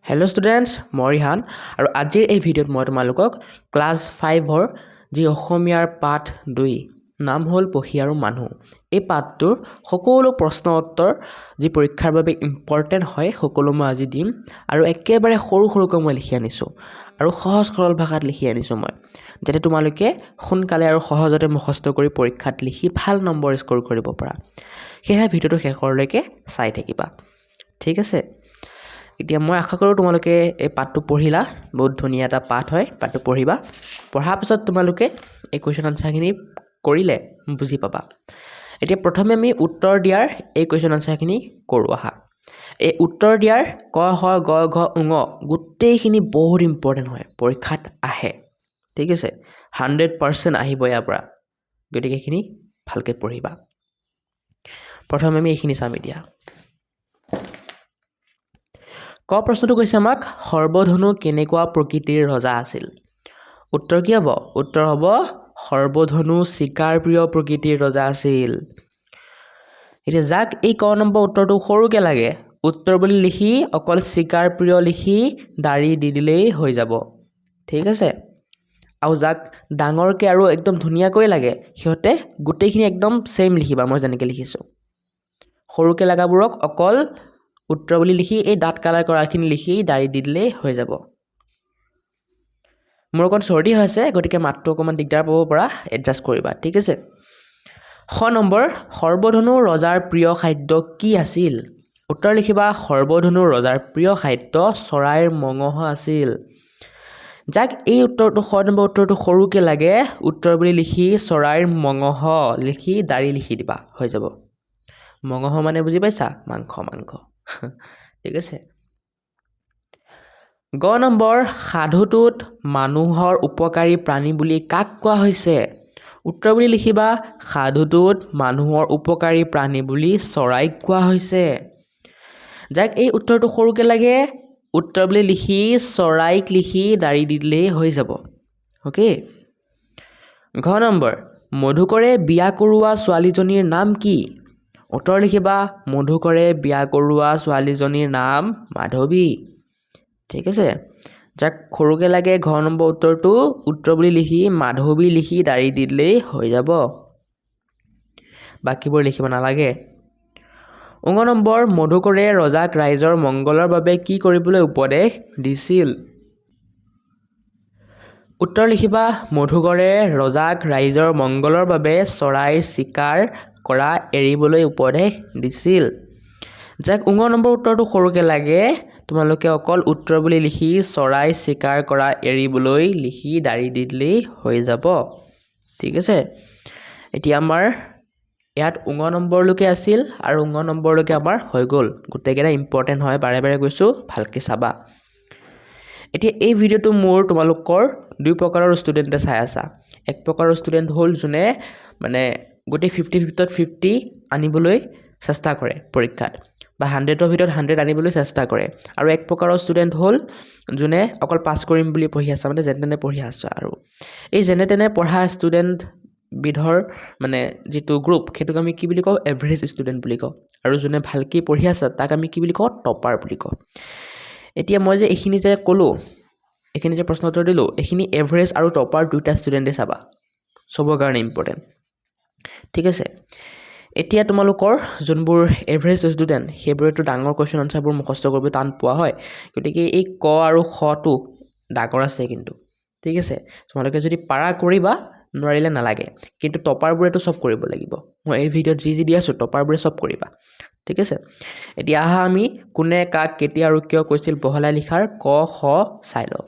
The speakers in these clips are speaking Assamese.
হেল্ল' ষ্টুডেণ্টছ মই ৰিহান আৰু আজিৰ এই ভিডিঅ'ত মই তোমালোকক ক্লাছ 5ৰ যি অসমীয়াৰ পাঠ 2 নাম হ'ল পঢ়ি আৰু মানুহ এই পাঠটোৰ সকলো প্ৰশ্ন উত্তৰ যি পৰীক্ষাৰ বাবে ইম্পৰ্টেণ্ট হয় সকলো মই আজি দিম আৰু একেবাৰে সৰু সৰুকৈ মই লিখি আনিছোঁ আৰু সহজ সৰল ভাষাত লিখি আনিছোঁ মই যাতে তোমালোকে সোনকালে আৰু সহজতে মুখস্থ কৰি পৰীক্ষাত লিখি ভাল নম্বৰ স্ক'ৰ কৰিব পাৰা সেয়েহে ভিডিঅ'টো শেষলৈকে চাই থাকিবা ঠিক আছে এতিয়া মই আশা কৰোঁ তোমালোকে এই পাঠটো পঢ়িলা বহুত ধুনীয়া এটা পাঠ হয় পাঠটো পঢ়িবা পঢ়াৰ পিছত তোমালোকে এই কুৱেশ্যন আনচাৰখিনি কৰিলে বুজি পাবা এতিয়া প্ৰথমে আমি উত্তৰ দিয়াৰ এই কুৱেশ্যন আনচাৰখিনি কৰোঁ আহা এই উত্তৰ দিয়াৰ ক খ গ ঘ ঙ গোটেইখিনি বহুত ইম্পৰ্টেণ্ট হয় পৰীক্ষাত আহে ঠিক আছে 100% আহিব ইয়াৰ পৰা গতিকে এইখিনি ভালকৈ পঢ়িবা প্ৰথমে আমি এইখিনি চাম এতিয়া ক প্ৰশ্নটো কৈছে আমাক সৰ্বধনু কেনেকুৱা প্ৰকৃতিৰ ৰজা আছিল উত্তৰ কি হ'ব উত্তৰ হ'ব সৰ্বধনু চিকাৰ প্ৰিয় প্ৰকৃতিৰ ৰজা আছিল এতিয়া যাক এই ক নম্বৰ উত্তৰটো সৰুকৈ লাগে উত্তৰ বুলি লিখি অকল চিকাৰ প্ৰিয় লিখি দাঢ়ি দি দিলেই হৈ যাব ঠিক আছে আৰু যাক ডাঙৰকৈ আৰু একদম ধুনীয়াকৈ লাগে সিহঁতে গোটেইখিনি একদম ছেইম লিখিবা মই যেনেকৈ লিখিছোঁ সৰুকৈ লগাবোৰক অকল উত্তৰ বুলি লিখি এই দাঁত কালাৰ কৰাখিনি লিখি দাঢ়ি দি দিলেই হৈ যাব মোৰ অকণ চৰ্দি হৈছে গতিকে মাতটো অকণমান দিগদাৰ পাব পৰা এডজাষ্ট কৰিবা ঠিক আছে খ নম্বৰ সৰ্বধনু ৰজাৰ প্ৰিয় খাদ্য কি আছিল উত্তৰ লিখিবা সৰ্বধনু ৰজাৰ প্ৰিয় খাদ্য চৰাইৰ মঙহ আছিল যাক এই উত্তৰটো খ নম্বৰ উত্তৰটো সৰুকৈ লাগে উত্তৰ বুলি লিখি চৰাইৰ মঙহ লিখি দাঢ়ি লিখি দিবা হৈ যাব মঙহ মানে বুজি পাইছা মাংস ঠিক আছে গ নম্বৰ সাধুটোত মানুহৰ উপকাৰী প্ৰাণী বুলি কাক কোৱা হৈছে উত্তৰ বুলি লিখিবা সাধুটোত মানুহৰ উপকাৰী প্ৰাণী বুলি চৰাইক কোৱা হৈছে যাক এই উত্তৰটো সৰুকৈ লাগে উত্তৰ বুলি লিখি চৰাইক লিখি দাঢ়ি দি দিলেই হৈ যাব অ'কে ঘ নম্বৰ মধুকৰে বিয়া কৰোৱা ছোৱালীজনীৰ নাম কি উত্তৰ লিখিবা মধুকৰে বিয়া কৰোৱা ছোৱালীজনীৰ নাম মাধৱী ঠিক আছে যাক সৰুকৈ লাগে ঘ নম্বৰ উত্তৰটো উত্তৰ বুলি লিখি মাধৱী লিখি দাঢ়ি দি দিলেই হৈ যাব বাকীবোৰ লিখিব নালাগে ঙ নম্বৰ মধুকৰে ৰজাক ৰাইজৰ মংগলৰ বাবে কি কৰিবলৈ উপদেশ দিছিল উত্তৰ লিখিবা মধুকৰে ৰজাক ৰাইজৰ মংগলৰ বাবে চৰাইৰ চিকাৰ কৰা এৰিবলৈ উপদেশ দিছিল যাক ঙ নম্বৰ উত্তৰটো সৰুকৈ লাগে তোমালোকে অকল উত্তৰ বুলি লিখি চৰাই চিকাৰ কৰা এৰিবলৈ লিখি দাঢ়ি দি দিলেই হৈ যাব ঠিক আছে এতিয়া আমাৰ ইয়াত ঙ নম্বৰলৈকে আছিল আৰু ঙ নম্বৰলৈকে আমাৰ হৈ গ'ল গোটেইকেইটা ইম্পৰ্টেণ্ট হয় বাৰে বাৰে কৈছোঁ ভালকৈ চাবা এতিয়া এই ভিডিঅ'টো মোৰ তোমালোকৰ দুই প্ৰকাৰৰ ষ্টুডেণ্টে চাই আছা এক প্ৰকাৰৰ ষ্টুডেণ্ট হ'ল যোনে মানে গোটেই 50-50 আনিবলৈ চেষ্টা কৰে পৰীক্ষাত বা 100ৰ ভিতৰত 100 আনিবলৈ চেষ্টা কৰে আৰু এক প্ৰকাৰৰ ষ্টুডেণ্ট হ'ল যোনে অকল পাছ কৰিম বুলি পঢ়ি আছে মানে যেনে তেনে পঢ়ি আছে আৰু এই যেনে তেনে পঢ়া ষ্টুডেণ্ট বিধৰ মানে যিটো গ্ৰুপ সেইটোক আমি কি বুলি কওঁ এভাৰেজ ষ্টুডেণ্ট বুলি কওঁ আৰু যোনে ভালকৈ পঢ়ি আছে তাক আমি কি বুলি কওঁ টপাৰ বুলি কওঁ এতিয়া মই যে এইখিনি যে ক'লোঁ এইখিনি যে প্ৰশ্ন উত্তৰ দিলোঁ এইখিনি এভাৰেজ আৰু টপাৰ দুটা ষ্টুডেণ্টে চাবা চবৰ কাৰণে ইম্পৰ্টেণ্ট ঠিক আছে এতিয়া তোমালোকৰ যোনবোৰ এভাৰেজ ষ্টুডেণ্ট সেইবোৰেতো ডাঙৰ কুৱেশ্যন আনচাৰবোৰ মুখস্থ কৰিব টান পোৱা হয় গতিকে এই ক আৰু খটো ডাঙৰ আছে কিন্তু ঠিক আছে তোমালোকে যদি পাৰা কৰিবা নোৱাৰিলে নালাগে কিন্তু টপাৰবোৰেতো চব কৰিব লাগিব মই এই ভিডিঅ'ত যি দি আছোঁ টপাৰবোৰে চব কৰিবা ঠিক আছে এতিয়া আহা আমি কোনে কাক কেতিয়া আৰু কিয় কৈছিল বহলাই লিখাৰ ক খ চাই লওঁ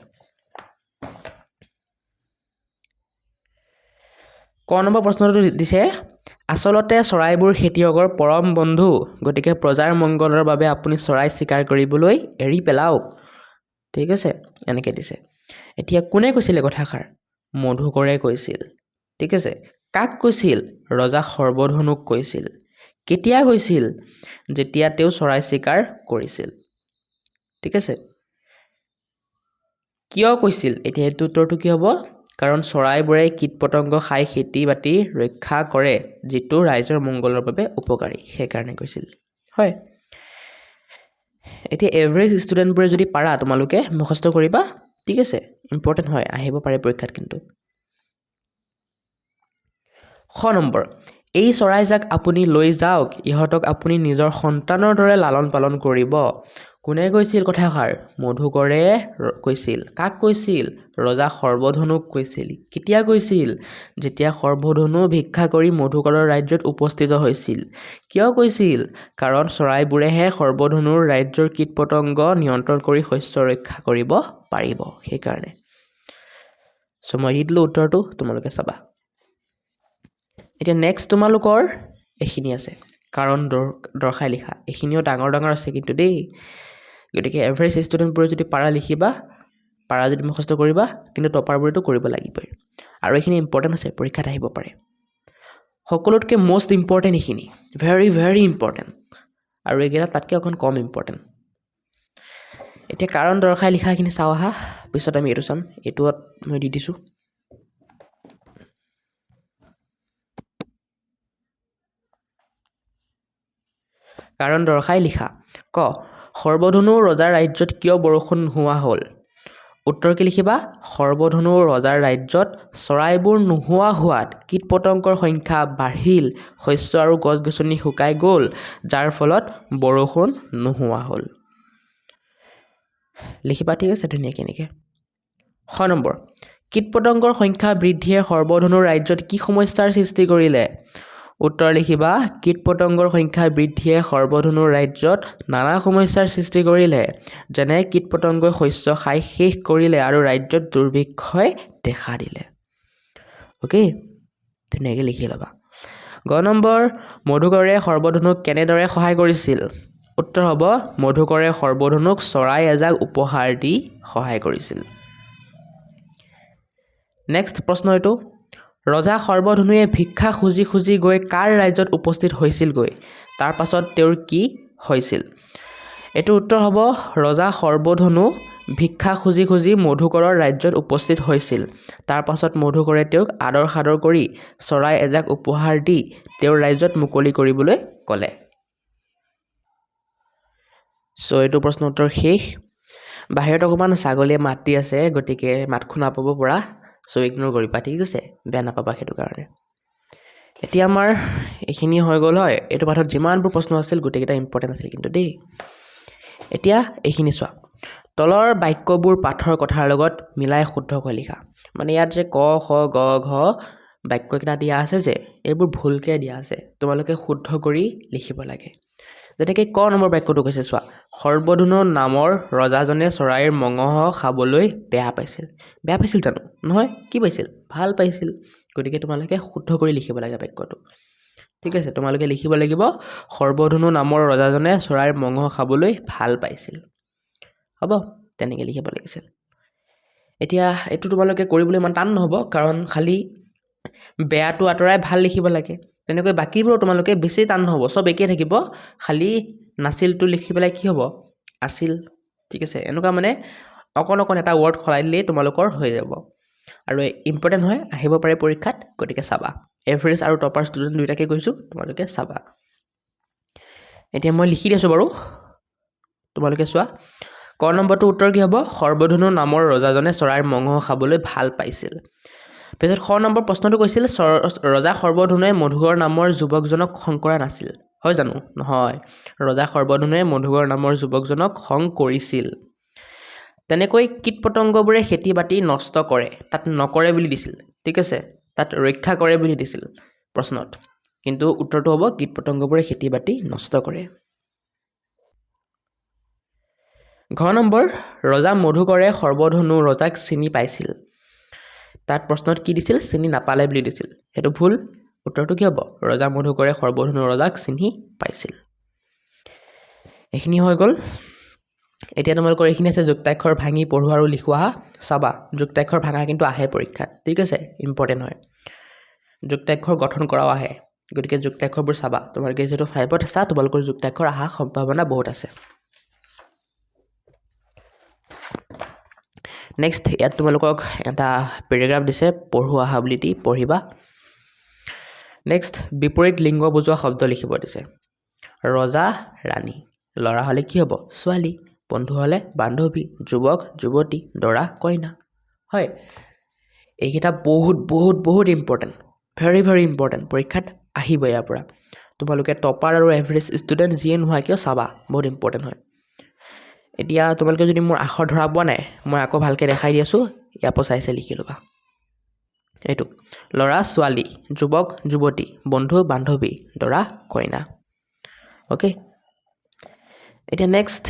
ক নম্বৰ প্ৰশ্নটো দিছে আচলতে চৰাইবোৰ খেতিয়কৰ পৰম বন্ধু গতিকে প্ৰজাৰ মংগলৰ বাবে আপুনি চৰাই চিকাৰ কৰিবলৈ এৰি পেলাওক ঠিক আছে এনেকৈ দিছে এতিয়া কোনে কৈছিলে কথাষাৰ মধুকৰে কৈছিল ঠিক আছে কাক কৈছিল ৰজা সৰ্বধনুক কৈছিল কেতিয়া কৈছিল যেতিয়া তেওঁ চৰাই চিকাৰ কৰিছিল ঠিক আছে কিয় কৈছিল এতিয়া এইটো উত্তৰটো কি হ'ব কাৰণ চৰাইবোৰে কীট পতংগ খাই খেতি বাতি ৰক্ষা কৰে যিটো ৰাইজৰ মংগলৰ বাবে উপকাৰী সেইকাৰণে কৈছিল হয় এতিয়া এভাৰেজ ষ্টুডেণ্টবোৰে যদি পাৰা তোমালোকে মুখস্থ কৰিবা ঠিক আছে ইম্পৰ্টেণ্ট হয় আহিব পাৰে পৰীক্ষাত কিন্তু খ নম্বৰ এই চৰাইজাক আপুনি লৈ যাওক ইহঁতক আপুনি নিজৰ সন্তানৰ দৰে লালন পালন কৰিব কোনে কৈছিল কথাষাৰ মধুকৰে কৈছিল কাক কৈছিল ৰজা সৰ্বধনুক কৈছিল কেতিয়া কৈছিল যেতিয়া সৰ্বধনু ভিক্ষা কৰি মধুকৰৰ ৰাজ্যত উপস্থিত হৈছিল কিয় কৈছিল কাৰণ চৰাইবোৰেহে সৰ্বধনুৰ ৰাজ্যৰ কীট-পতংগ নিয়ন্ত্ৰণ কৰি শস্য ৰক্ষা কৰিব পাৰিব সেইকাৰণে সো মই দিলোঁ উত্তৰটো তোমালোকে চাবা এতিয়া নেক্সট তোমালোকৰ এইখিনি আছে কাৰণ দৰ্শাই লিখা এইখিনিও ডাঙৰ ডাঙৰ আছে কিন্তু দেই গতিকে এভাৰেজ ষ্টুডেণ্টবোৰে যদি পাৰা লিখিবা পাৰা যদি মুখস্থ কৰিবা কিন্তু টপাৰবোৰেতো কৰিব লাগিবই আৰু এইখিনি ইম্পৰ্টেণ্ট আছে পৰীক্ষাত আহিব পাৰে সকলোতকৈ মষ্ট ইম্পৰ্টেণ্ট এইখিনি ভেৰি ভেৰি ইম্পৰ্টেণ্ট আৰু এইকেইটা তাতকৈ অকণ কম ইম্পৰ্টেণ্ট এতিয়া কাৰণ দৰ্শাই লিখাখিনি চাওঁ আহা পিছত আমি এইটো চাম এইটোত মই দি দিছোঁ কাৰণ দৰ্শাই লিখা ক সৰ্বধনু ৰজাৰ ৰাজ্যত কিয় বৰষুণ নোহোৱা হ'ল উত্তৰ কি লিখিবা সৰ্বধনু ৰজাৰ ৰাজ্যত চৰাইবোৰ নোহোৱা হোৱাত কীট পতংগৰ সংখ্যা বাঢ়িল শস্য আৰু গছ-গছনি শুকাই গ'ল যাৰ ফলত বৰষুণ নোহোৱা হ'ল লিখিবা ঠিক আছে ধুনীয়াকৈ এনেকৈ খ নম্বৰ কীট পতংগৰ সংখ্যা বৃদ্ধিয়ে সৰ্বধনু ৰাজ্যত কি সমস্যাৰ সৃষ্টি কৰিলে উত্তৰ লিখিবা কীট পতংগৰ সংখ্যা বৃদ্ধিয়ে সৰ্বধনু ৰাজ্যত নানা সমস্যাৰ সৃষ্টি কৰিলে যেনে কীট পতংগই শস্য খাই শেষ কৰিলে আৰু ৰাজ্যত দুৰ্ভিক্ষই দেখা দিলে অ'কে ধুনীয়াকৈ লিখি ল'বা গ নম্বৰ মধুকৰে সৰ্বধনুক কেনেদৰে সহায় কৰিছিল উত্তৰ হ'ব মধুকৰে সৰ্বধনুক চৰাই এজাক উপহাৰ দি সহায় কৰিছিল নেক্সট প্ৰশ্ন এইটো ৰজা সৰ্বধনুৱে ভিক্ষা খুজি খুজি গৈ কাৰ ৰাজ্যত উপস্থিত হৈছিলগৈ তাৰ পাছত তেওঁৰ কি হৈছিল এইটো উত্তৰ হ'ব ৰজা সৰ্বধনু ভিক্ষা খুজি খুজি মধুকৰৰ ৰাজ্যত উপস্থিত হৈছিল তাৰ পাছত মধুকৰে তেওঁক আদৰ সাদৰ কৰি চৰাই এজাক উপহাৰ দি তেওঁৰ ৰাজ্যত মুকলি কৰিবলৈ ক'লে সো এইটো প্ৰশ্ন উত্তৰ শেষ বাহিৰত অকণমান ছাগলীয়ে মাত দি আছে গতিকে মাত শুনা পাব পৰা সো ইগনোৰ কৰিবা ঠিক আছে বেয়া নাপাবা সেইটো কাৰণে এতিয়া আমাৰ এইখিনি হৈ গ'ল হয় এইটো পাঠত যিমানবোৰ প্ৰশ্ন আছিল গোটেইকেইটা ইম্পৰ্টেণ্ট আছিল কিন্তু দেই এতিয়া এইখিনি চোৱা তলৰ বাক্যবোৰ পাঠৰ কথাৰ লগত মিলাই শুদ্ধকৈ লিখা মানে ইয়াত যে ক খ গ ঘ বাক্যকেইটা দিয়া আছে যে এইবোৰ ভুলকৈ দিয়া আছে তোমালোকে শুদ্ধ কৰি লিখিব লাগে যেনেকৈ ক নম্বৰ বাক্যটো কৈছে চোৱা সৰ্বধনু নামৰ ৰজাজনে চৰাইৰ মঙহ খাবলৈ বেয়া পাইছিল জানো নহয় কি পাইছিল ভাল পাইছিল গতিকে তোমালোকে শুদ্ধ কৰি লিখিব লাগে বাক্যটো ঠিক আছে তোমালোকে লিখিব লাগিব সৰ্বধনু নামৰ ৰজাজনে চৰাইৰ মঙহ খাবলৈ ভাল পাইছিল হ'ব তেনেকৈ লিখিব লাগিছিল এতিয়া এইটো তোমালোকে কৰিবলৈ ইমান টান নহ'ব কাৰণ খালি বেয়াটো আঁতৰাই ভাল লিখিব লাগে তেনেকৈ বাকীবোৰ তোমালোকে বেছি টান নহ'ব চব একেই থাকিব খালি নাছিলটো লিখি পেলাই কি হ'ব আছিল ঠিক আছে এনেকুৱা মানে অকণ এটা ৱৰ্ড সলাই দিলেই তোমালোকৰ হৈ যাব আৰু ইম্পৰ্টেণ্ট হয় আহিব পাৰে পৰীক্ষাত গতিকে চাবা এভাৰেজ আৰু টপাৰ ষ্টুডেণ্ট দুয়োটাকে কৈছোঁ তোমালোকে চাবা এতিয়া মই লিখি দিছোঁ বাৰু তোমালোকে চোৱা ক নম্বৰটো উত্তৰ কি হ'ব সৰ্বধনু নামৰ ৰজাজনে চৰাইৰ মঙহ খাবলৈ ভাল পাইছিল পিছত খ নম্বৰ প্ৰশ্নটো কৈছিল ৰজা সৰ্বধনুৱে মধুকৰ নামৰ যুৱকজনক খং কৰা নাছিল হয় জানো নহয় ৰজা সৰ্বধনুৱে মধুকৰ নামৰ যুৱকজনক খং কৰিছিল তেনেকৈ কীট পতংগবোৰে খেতি বাতি নষ্ট কৰে তাত নকৰে বুলি দিছিল ঠিক আছে তাত ৰক্ষা কৰে বুলি দিছিল প্ৰশ্নত কিন্তু উত্তৰটো হ'ব কীট পতংগবোৰে খেতি বাতি নষ্ট কৰে ঘ নম্বৰ ৰজা মধুকৰে সৰ্বধনু ৰজাক চিনি পাইছিল তাত প্ৰশ্নত কি দিছিল চিনি নাপালে বুলি দিছিল সেইটো ভুল উত্তৰটো কি হ'ব ৰজা মধুকৰে সৰ্বধনু ৰজাক চিনি পাইছিল এইখিনি হৈ গ'ল এতিয়া তোমালোকৰ এইখিনি আছে যুক্তাক্ষৰ ভাঙি পঢ়োৱা আৰু লিখোৱা চাবা যুক্তাক্ষৰ ভাঙা কিন্তু আহে পৰীক্ষাত ঠিক আছে ইম্পৰ্টেণ্ট হয় যুক্তাক্ষৰ গঠন কৰাও আহে গতিকে যুক্তাক্ষৰবোৰ চাবা তোমালোকে যিহেতু 5ত আছা তোমালোকৰ যুক্তাক্ষৰ অহা সম্ভাৱনা বহুত আছে নেক্সট ইয়াত তোমালোকক এটা পেৰাগ্ৰাফ দিছে পঢ়োৱা আহা বুলি দি পঢ়িবা নেক্সট বিপৰীত লিংগ বুজোৱা শব্দ লিখিব দিছে ৰজা ৰাণী ল'ৰা হ'লে কি হ'ব ছোৱালী বন্ধু হ'লে বান্ধৱী যুৱক যুৱতী দৰা কইনা হয় এইকেইটা বহুত ইম্পৰ্টেণ্ট ভেৰি ইম্পৰ্টেণ্ট পৰীক্ষাত আহিব ইয়াৰ পৰা তোমালোকে টপাৰ আৰু এভাৰেজ ষ্টুডেণ্ট যিয়ে নোহোৱা কিয় চাবা বহুত ইম্পৰ্টেণ্ট হয় এতিয়া তোমালোকে যদি মোৰ আখৰ ধৰা পোৱা নাই মই আকৌ ভালকৈ দেখাই দি আছোঁ ইয়াৰ পৰা চাই লিখি ল'বা এইটো ল'ৰা ছোৱালী যুৱক যুৱতী বন্ধু বান্ধৱী দৰা কইনা অ'কে এতিয়া নেক্সট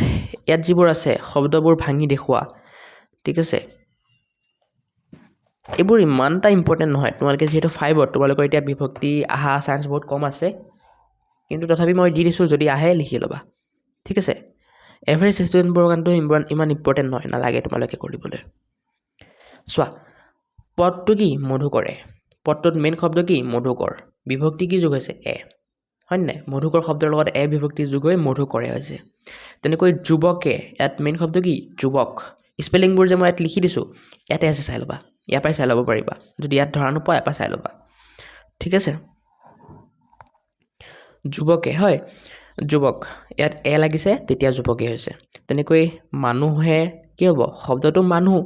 ইয়াত যিবোৰ আছে শব্দবোৰ ভাঙি দেখুওৱা ঠিক আছে এইবোৰ ইমান এটা ইম্পৰ্টেণ্ট নহয় তোমালোকে যিহেতু 5ত তোমালোকৰ এতিয়া বিভক্তি আহা চান্স বহুত কম আছে কিন্তু তথাপি মই দি দিছোঁ যদি আহে লিখি ল'বা ঠিক আছে এভাৰেজ ষ্টুডেণ্টবোৰৰ কাৰণেতো ইমান ইম্পৰ্টেণ্ট নহয় নালাগে তোমালোকে কৰিবলৈ চোৱা পদটো কি মধুকৰে পদটোত মেইন শব্দ কি মধুকৰ বিভক্তি কি যোগ হৈছে এ হয় নাই মধুকৰ শব্দৰ লগত এ বিভক্তি যোগ হৈ মধুকৰে হৈছে তেনেকৈ যুৱকে ইয়াত মেইন শব্দ কি যুৱক স্পেলিংবোৰ যে মই ইয়াত লিখি দিছোঁ ইয়াতে আছে চাই ল'বা ইয়াৰ পৰাই চাই ল'ব পাৰিবা যদি ইয়াত ধৰা নোপোৱা ইয়াৰ পৰা চাই ল'বা ঠিক আছে যুৱকে হয় যুৱক ইয়াত এ লাগিছে তেতিয়া যুৱকে হৈছে তেনেকৈ মানুহে কি হ'ব শব্দটো মানুহ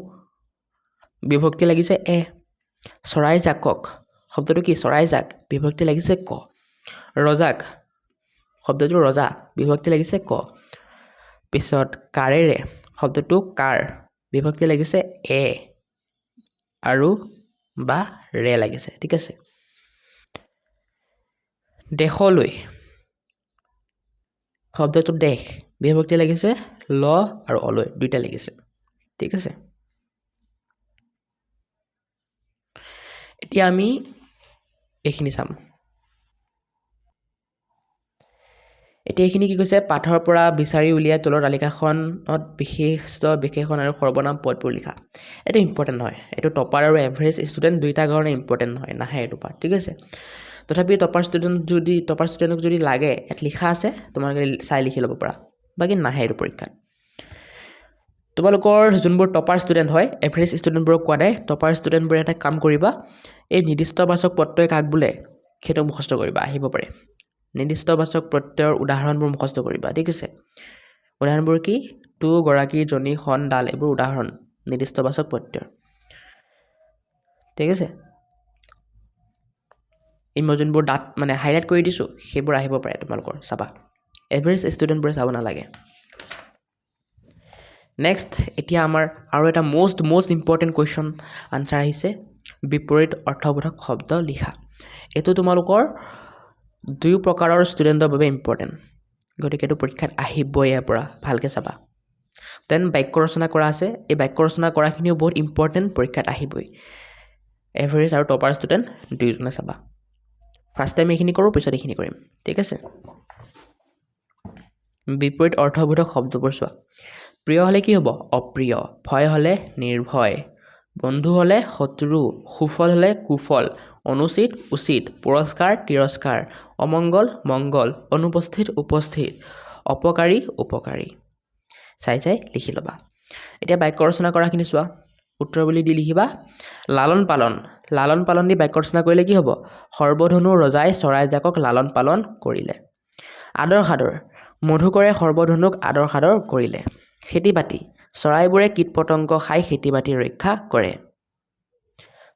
বিভক্তি লাগিছে এ চৰাই জাকক শব্দটো কি চৰাই জাক বিভক্তি লাগিছে ক ৰজাক শব্দটো ৰজা বিভক্তি লাগিছে ক পিছত কাৰেৰে শব্দটো কাৰ বিভক্তি লাগিছে এ আৰু বা ৰে লাগিছে ঠিক আছে দেশলৈ শব্দটো দেশ বিভক্তি লাগিছে ল আৰু অলৈ দুইটা লাগিছে ঠিক আছে এতিয়া আমি এইখিনি চাম এতিয়া এইখিনি কি কৈছে পাঠৰ পৰা বিচাৰি উলিয়াই তলৰ তালিকাখনত বিশেষণ আৰু সৰ্বনাম পদবোৰ লিখা এইটো ইম্পৰ্টেণ্ট নহয় এইটো টপাৰ আৰু এভাৰেজ ষ্টুডেণ্ট দুইটা কাৰণে ইম্পৰ্টেণ্ট নহয় নাহে এইটো পাঠ ঠিক আছে তথাপি টপাৰ ষ্টুডেণ্টক যদি লাগে ইয়াত লিখা আছে তোমালোকে চাই লিখি ল'ব পাৰা বাকী নাহে এইটো পৰীক্ষাত তোমালোকৰ যোনবোৰ টপাৰ ষ্টুডেণ্ট হয় এভাৰেজ ষ্টুডেণ্টবোৰক কোৱা নাই টপাৰ ষ্টুডেণ্টবোৰে এটা কাম কৰিবা এই নিৰ্দিষ্ট বাচক প্ৰত্যয় কাক বোলে সেইটো মুখস্থ কৰিবা আহিব পাৰে নিৰ্দিষ্ট বাচক প্ৰত্যয়ৰ উদাহৰণবোৰ মুখস্থ কৰিবা ঠিক আছে উদাহৰণবোৰ কি টু গৰাকী জনী খন ডাল এইবোৰ উদাহৰণ নিৰ্দিষ্ট বাচক প্ৰত্যয়ৰ ঠিক আছে এই মই যোনবোৰ ডাট মানে হাইলাইট কৰি দিছোঁ সেইবোৰ আহিব পাৰে তোমালোকৰ চাবা এভাৰেজ ষ্টুডেণ্টবোৰে চাব নালাগে নেক্সট এতিয়া আমাৰ আৰু এটা most ইম্পৰ্টেণ্ট কুৱেশ্যন আনচাৰ আহিছে বিপৰীত অৰ্থবোধক শব্দ লিখা এইটো তোমালোকৰ দুই প্ৰকাৰৰ ষ্টুডেণ্টৰ বাবে ইম্পৰ্টেণ্ট গতিকে এইটো পৰীক্ষাত আহিবই ইয়াৰ পৰা ভালকৈ চাবা দেন বাক্য ৰচনা কৰা আছে এই বাক্য ৰচনা কৰাখিনিও বহুত ইম্পৰ্টেণ্ট পৰীক্ষাত আহিবই এভাৰেজ আৰু টপাৰ ষ্টুডেণ্ট দুয়োজনে চাবা ফাৰ্ষ্ট টাইম এইখিনি কৰোঁ পিছত এইখিনি কৰিম ঠিক আছে বিপৰীত অৰ্থবোধক শব্দবোৰ চোৱা প্ৰিয় হ'লে কি হ'ব অপ্ৰিয় ভয় হ'লে নিৰ্ভয় বন্ধু হ'লে শত্ৰু সুফল হ'লে কুফল অনুচিত উচিত পুৰস্কাৰ তিৰস্কাৰ অমংগল মংগল অনুপস্থিত উপস্থিত অপকাৰী উপকাৰী চাই লিখি ল'বা এতিয়া বাক্য ৰচনা কৰাখিনি চোৱা উত্তৰ বুলি দি লিখিবা লালন পালন দি বাক্য ৰচনা কৰিলে কি হ'ব সৰ্বধনু ৰজাই চৰাই জাকক লালন পালন কৰিলে আদৰ সাদৰ মধুকৰে সৰ্বধনুক আদৰ সাদৰ কৰিলে খেতি বাতি চৰাইবোৰে কীট পতংগ খাই খেতি বাতি ৰক্ষা কৰে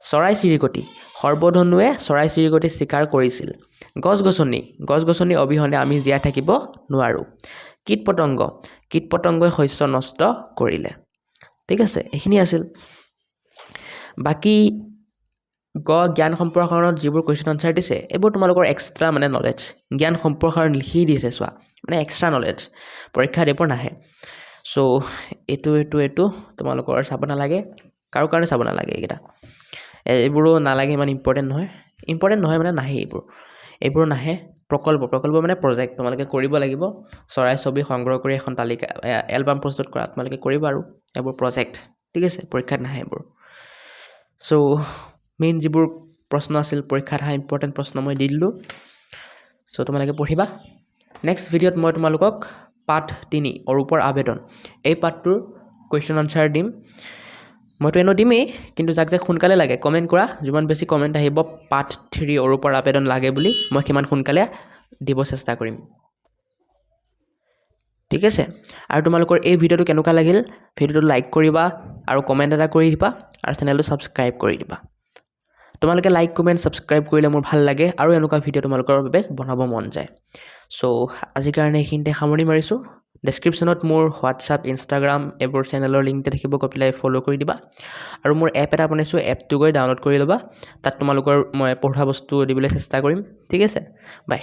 চৰাই চিৰিকটি সৰ্বধনুৱে চৰাই চিৰিকটি চিকাৰ কৰিছিল গছ গছনি অবিহনে আমি জীয়াই থাকিব নোৱাৰোঁ কীট পতংগই শস্য নষ্ট কৰিলে ঠিক আছে এইখিনি আছিল বাকী জ্ঞান সম্প্ৰসাৰণত যিবোৰ কুৱেশ্যন আনচাৰ দিছে এইবোৰ তোমালোকৰ এক্সট্ৰা মানে নলেজ জ্ঞান সম্প্ৰসাৰণ লিখি দিছে চোৱা মানে এক্সট্ৰা নলেজ পৰীক্ষাত এইবোৰ নাহে চ' এইটো তোমালোকৰ চাব নালাগে কাৰো কাৰণে চাব নালাগে এইকেইটা এইবোৰো নালাগে ইমান ইম্পৰ্টেণ্ট নহয় মানে নাহে এইবোৰ নাহে প্ৰকল্প মানে প্ৰজেক্ট তোমালোকে কৰিব লাগিব চৰাই ছবি সংগ্ৰহ কৰি এখন তালিকা এলবাম প্ৰস্তুত কৰা তোমালোকে কৰিবা আৰু এইবোৰ প্ৰজেক্ট ঠিক আছে পৰীক্ষাত নাহে এইবোৰ চ' মেইন যিবোৰ প্ৰশ্ন আছিল পৰীক্ষাত অহা ইম্পৰ্টেণ্ট প্ৰশ্ন মই দি দিলোঁ চ' তোমালোকে পঢ়িবা নেক্সট ভিডিঅ'ত মই তোমালোকক পাঠ 3 অৰূপৰ আবেদন এই পাঠটোৰ কুৱেশ্যন আনচাৰ দিম মইতো এনেও দিমেই কিন্তু যাক সোনকালে লাগে কমেণ্ট কৰা যিমান বেছি কমেণ্ট আহিব পাঠ 3 অৰূপৰ আবেদন লাগে বুলি মই সিমান সোনকালে দিব চেষ্টা কৰিম ঠিক আছে আৰু তোমালোকৰ এই ভিডিঅ'টো কেনেকুৱা লাগিল ভিডিঅ'টো লাইক কৰিবা আৰু কমেণ্ট এটা কৰি দিবা আৰু চেনেলটো ছাবস্ক্ৰাইব কৰি দিবা তোমালোকে লাইক কমেণ্ট ছাবস্ক্ৰাইব কৰিলে মোৰ ভাল লাগে আৰু এনেকুৱা ভিডিঅ' তোমালোকৰ বাবে বনাব মন যায় চ' আজিৰ কাৰণে এইখিনিতে সামৰি মাৰিছোঁ ডেছক্ৰিপশ্যনত মোৰ হোৱাটছআপ ইনষ্টাগ্ৰাম এইবোৰ চেনেলৰ লিংক থাকিব গৈ পেলাই ফ'ল' কৰি দিবা আৰু মোৰ এপ এটা বনাইছোঁ এপটো গৈ ডাউনলোড কৰি ল'বা তাত তোমালোকৰ মই পঢ়া বস্তু দিবলৈ চেষ্টা কৰিম ঠিক আছে বাই